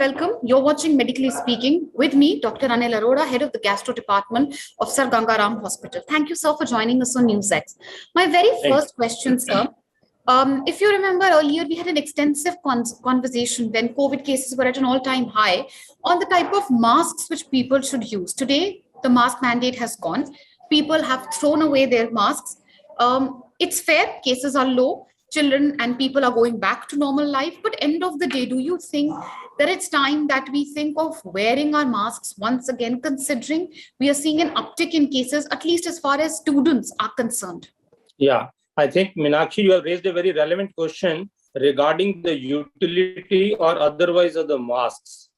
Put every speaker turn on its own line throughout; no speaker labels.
welcome. You're watching Medically Speaking with me, Dr. Anil Arora, head of the Gastro Department of Sir Gangaram Hospital. Thank you, sir, for joining us on NewsX. My very first question, sir. If you remember earlier, we had an extensive conversation when COVID cases were at an all-time high on the type of masks which people should use. Today, the mask mandate has gone. People have thrown away their masks. It's fair, cases are low. Children and people are going back to normal life. But end of the day, do you think that it's time that we think of wearing our masks once again, considering we are seeing an uptick in cases, at least as far as students are concerned?
Yeah, I think, Meenakshi, you have raised a very relevant question regarding the utility or otherwise of the masks.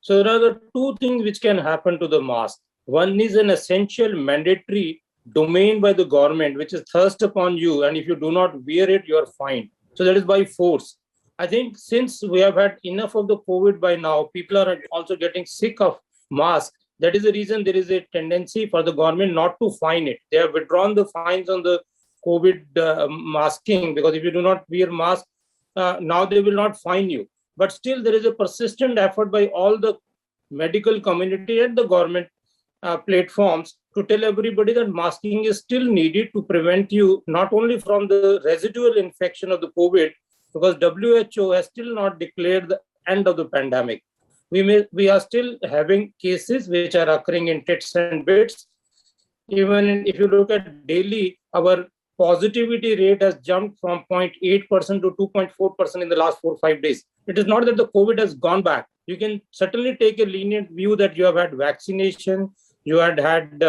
So there are the two things which can happen to the mask. One is an essential mandatory domain by the government, which is thrust upon you, and if you do not wear it, you are fined. So that is by force. I think since we have had enough of the COVID by now, people are also getting sick of masks. That is the reason there is a tendency for the government not to fine it. They have withdrawn the fines on the COVID masking, because if you do not wear mask, now they will not fine you. But still there is a persistent effort by all the medical community and the government platforms to tell everybody that masking is still needed to prevent you not only from the residual infection of the COVID, because WHO has still not declared the end of the pandemic. We are still having cases which are occurring in tits and bits. Even if you look at daily, our positivity rate has jumped from 0.8% to 2.4% in the last 4 or 5 days. It is not that the COVID has gone back. You can certainly take a lenient view that you have had vaccination, you had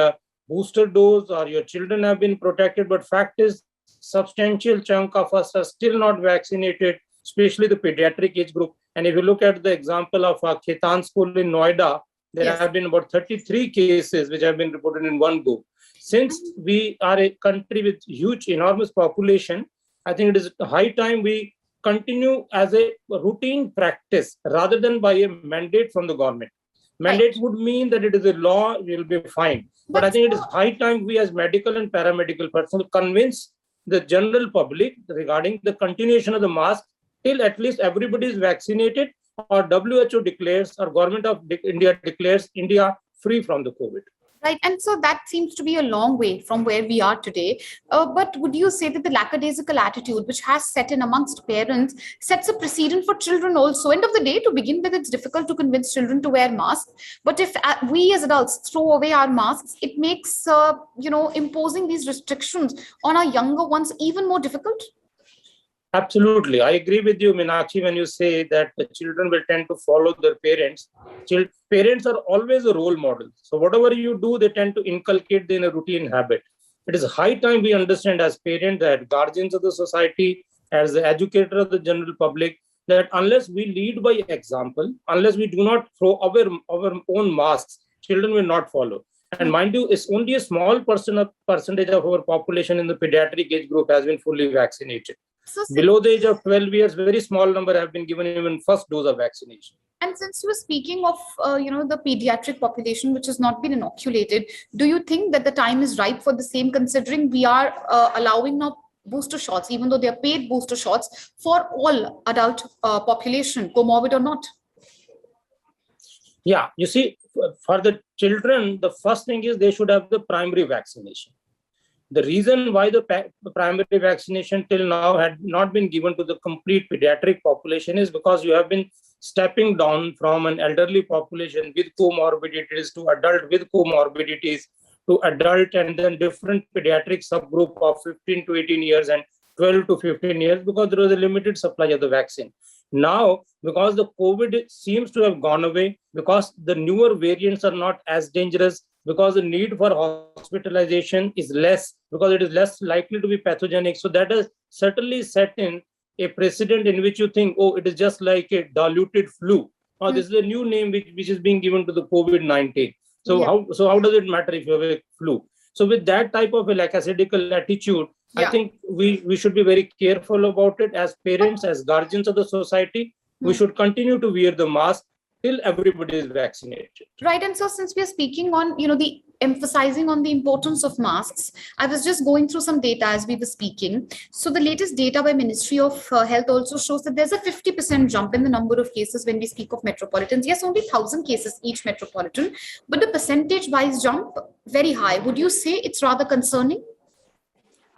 booster dose, or your children have been protected. But fact is, substantial chunk of us are still not vaccinated, especially the pediatric age group. And if you look at the example of our Ketan school in Noida, there have been about 33 cases which have been reported in one go. Since we are a country with huge, enormous population, I think it is high time we continue as a routine practice rather than by a mandate from the government. Mandate would mean that it is a law, you will be fined. But I think it is high time we as medical and paramedical personnel convince the general public regarding the continuation of the mask till at least everybody is vaccinated, or WHO declares, or government of India declares India free from the COVID.
Right. And so that seems to be a long way from where we are today. But would you say that the lackadaisical attitude which has set in amongst parents sets a precedent for children also? End of the day, to begin with, it's difficult to convince children to wear masks. But if we as adults throw away our masks, it makes, imposing these restrictions on our younger ones even more difficult.
Absolutely. I agree with you, Meenakshi, when you say that the children will tend to follow their parents. Parents are always a role model. So whatever you do, they tend to inculcate in a routine habit. It is high time we understand as parents, as guardians of the society, as the educator of the general public, that unless we lead by example, unless we do not throw away our own masks, children will not follow. And mind you, it's only a small percentage of our population in the pediatric age group has been fully vaccinated. So below the age of 12 years, very small number have been given even first dose of vaccination.
And since you were speaking of, the pediatric population, which has not been inoculated, do you think that the time is ripe for the same, considering we are allowing now booster shots, even though they are paid booster shots for all adult population, comorbid or not?
Yeah, you see, for the children, the first thing is they should have the primary vaccination. The reason why the primary vaccination till now had not been given to the complete pediatric population is because you have been stepping down from an elderly population with comorbidities to adult with comorbidities to adult, and then different pediatric subgroup of 15 to 18 years and 12 to 15 years, because there was a limited supply of the vaccine. Now, because the COVID seems to have gone away, because the newer variants are not as dangerous, because the need for hospitalization is less, because it is less likely to be pathogenic. So that has certainly set in a precedent in which you think, oh, it is just like a diluted flu. Or this is a new name which is being given to the COVID-19. So how does it matter if you have a flu? So with that type of a lackadaisical attitude, I think we should be very careful about it as parents, as guardians of the society. We should continue to wear the mask till everybody is vaccinated.
Right. And so since we are speaking on, the emphasizing on the importance of masks, I was just going through some data as we were speaking. So the latest data by Ministry of Health also shows that there's a 50% jump in the number of cases when we speak of metropolitans. Yes, only 1,000 cases each metropolitan, but the percentage-wise jump very high. Would you say it's rather concerning?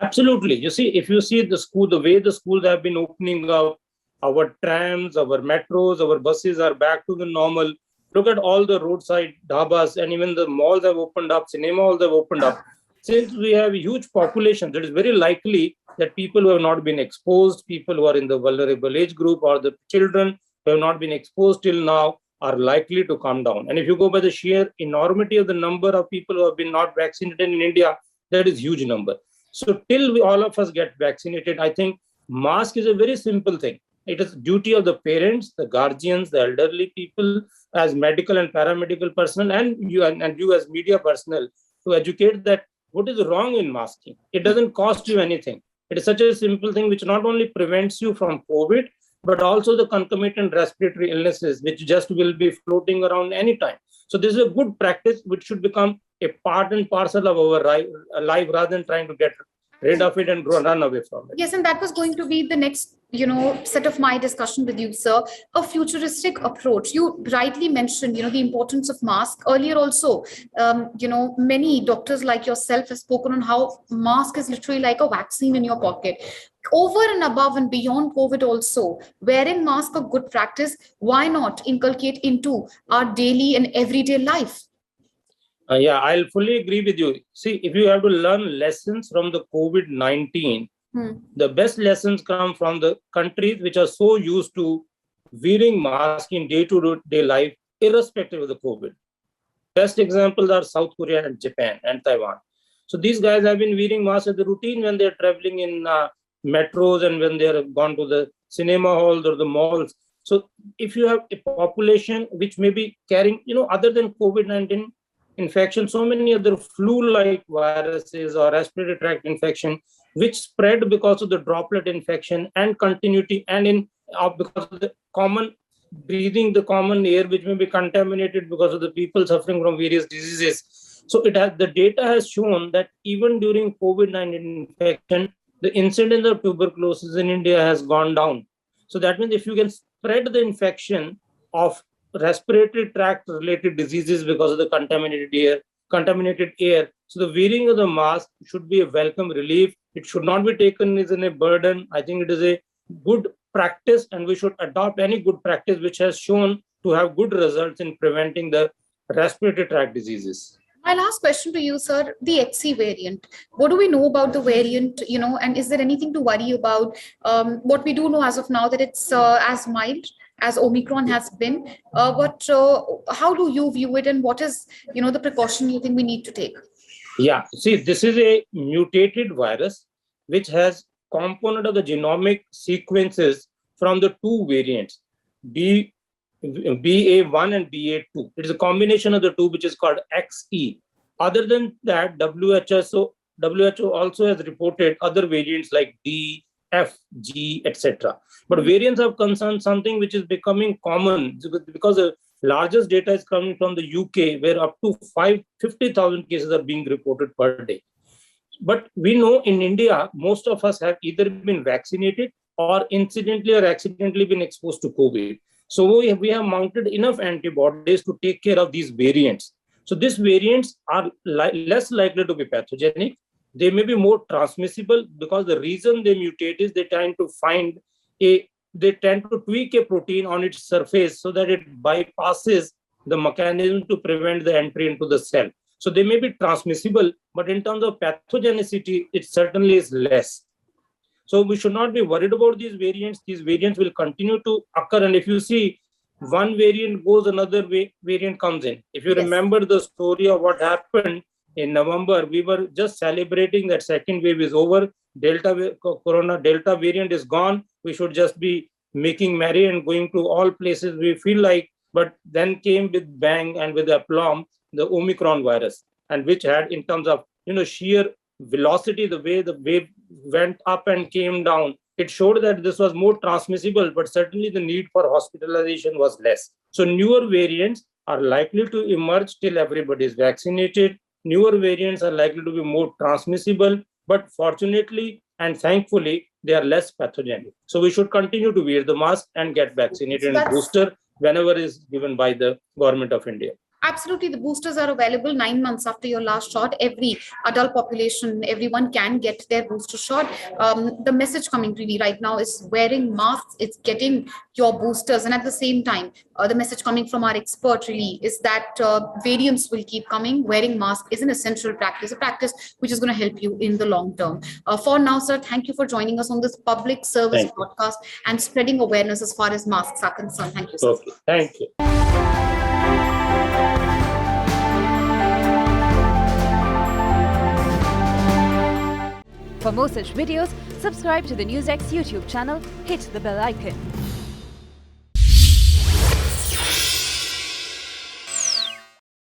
Absolutely. You see, if you see the school, the way the schools have been opening up, our trams, our metros, our buses are back to the normal. Look at all the roadside dhabas, and even the malls have opened up, cinema halls have opened up. Since we have a huge population, it is very likely that people who have not been exposed, people who are in the vulnerable age group, or the children who have not been exposed till now are likely to come down. And if you go by the sheer enormity of the number of people who have been not vaccinated in India, that is huge number. So till all of us get vaccinated, I think mask is a very simple thing. It is duty of the parents, the guardians, the elderly people, as medical and paramedical personnel, and you as media personnel, to educate that what is wrong in masking. It doesn't cost you anything. It is such a simple thing which not only prevents you from COVID, but also the concomitant respiratory illnesses, which just will be floating around anytime. So this is a good practice which should become a part and parcel of our life rather than trying to get rid of it and run away from it.
Yes, and that was going to be the next, set of my discussion with you, sir. A futuristic approach. You rightly mentioned, the importance of mask. Earlier also, many doctors like yourself have spoken on how mask is literally like a vaccine in your pocket. Over and above and beyond COVID also, wearing mask a good practice, why not inculcate into our daily and everyday life?
Yeah, I'll fully agree with you. See, if you have to learn lessons from the COVID-19, the best lessons come from the countries which are so used to wearing masks in day-to-day life, irrespective of the COVID. Best examples are South Korea and Japan and Taiwan. So these guys have been wearing masks as a routine when they're traveling in metros and when they're gone to the cinema halls or the malls. So if you have a population which may be carrying, other than COVID-19 infection, so many other flu-like viruses or respiratory tract infection, which spread because of the droplet infection and continuity, and because of the common breathing, the common air, which may be contaminated because of the people suffering from various diseases. So the data has shown that even during COVID-19 infection, the incidence of tuberculosis in India has gone down. So that means if you can spread the infection of respiratory tract related diseases because of the contaminated air. So the wearing of the mask should be a welcome relief. It should not be taken as a burden. I think it is a good practice, and we should adopt any good practice which has shown to have good results in preventing the respiratory tract diseases.
My last question to you, sir, the XC variant. What do we know about the variant, and is there anything to worry about? What we do know as of now that it's as mild as Omicron has been, but how do you view it, and what is, the precaution you think we need to take?
Yeah, see, this is a mutated virus which has component of the genomic sequences from the two variants, BA1 and BA2. It is a combination of the two, which is called XE. Other than that, WHO also has reported other variants like D, F, G, etc. But variants of concern, something which is becoming common because the largest data is coming from the UK, where up to 50,000 cases are being reported per day. But we know in India, most of us have either been vaccinated or incidentally or accidentally been exposed to COVID. So we have mounted enough antibodies to take care of these variants. So these variants are less likely to be pathogenic. They may be more transmissible because the reason they mutate is they tend to tweak a protein on its surface so that it bypasses the mechanism to prevent the entry into the cell. So they may be transmissible, but in terms of pathogenicity, it certainly is less. So we should not be worried about these variants. These variants will continue to occur. And if you see one variant goes, another variant comes in. If you remember the story of what happened in November, we were just celebrating that second wave is over. Delta variant is gone. We should just be making merry and going to all places we feel like. But then came with bang and with aplomb the Omicron virus, and which had, in terms of sheer velocity, the way the wave went up and came down, it showed that this was more transmissible, but certainly the need for hospitalization was less. So newer variants are likely to emerge till everybody is vaccinated. newer variants are likely to be more transmissible, but fortunately and thankfully, they are less pathogenic. So we should continue to wear the mask and get vaccinated and booster whenever is given by the government of India.
Absolutely. The boosters are available 9 months after your last shot. Every adult population, everyone can get their booster shot. The message coming really right now is wearing masks, it's getting your boosters. And at the same time, the message coming from our expert really is that variants will keep coming. Wearing mask is an essential practice, a practice which is going to help you in the long term. For now, sir, thank you for joining us on this public service podcast and spreading awareness as far as masks are concerned. Thank you, sir.
Okay, thank you.
For more such videos, subscribe to the NewsX YouTube channel, hit the bell icon.